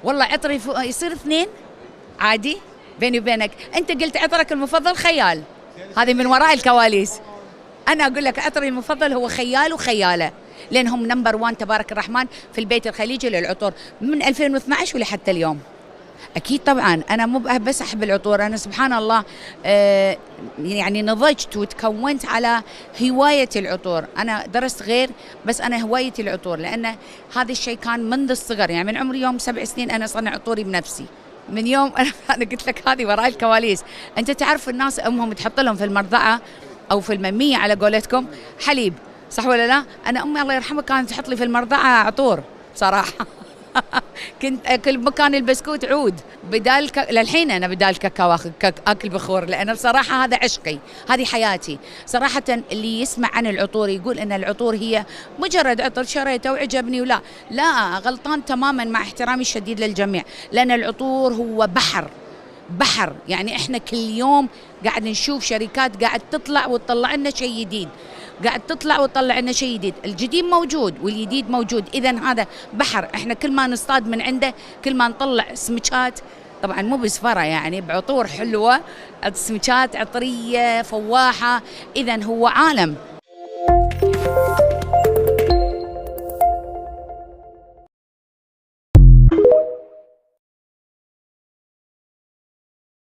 والله عطري يصير اثنين عادي. بيني وبينك انت قلت عطرك المفضل خيال، هذه من وراء الكواليس. انا اقول لك عطري المفضل هو خيال وخياله، لانهم نمبر 1 تبارك الرحمن في البيت الخليجي للعطور من 2012 ولحتى اليوم. اكيد طبعا انا مو بس احب العطور، انا سبحان الله يعني نضجت وتكونت على هوايه العطور. انا درست غير، بس انا هوايتي العطور، لان هذا الشيء كان منذ الصغر. يعني من عمري يوم 7 سنين انا اصنع عطوري بنفسي. من يوم انا قلت لك هذه وراء الكواليس. انت تعرف الناس امهم تحط لهم في المرضعه او في المميه على قولتكم حليب، صح ولا لا؟ انا امي الله يرحمها كانت تحط لي في المرضعه عطور صراحه. كنت اكل مكان البسكوت عود بدال للحين انا بدال كاكاو اكل بخور، لان بصراحه هذا عشقي، هذه حياتي صراحه. اللي يسمع عن العطور يقول ان العطور هي مجرد عطر شريته وعجبني ولا لا، غلطان تماما مع احترامي الشديد للجميع. لان العطور هو بحر. يعني احنا كل يوم قاعد نشوف شركات قاعد تطلع وتطلع لنا شيء جديد، قاعد تطلع وتطلع لنا شيء جديد. الجديد موجود والجديد موجود، اذا هذا بحر. احنا كل ما نصطاد من عنده كل ما نطلع سمكات، طبعا مو بسفرة، يعني بعطور حلوة، سمكات عطرية فواحة. اذا هو عالم.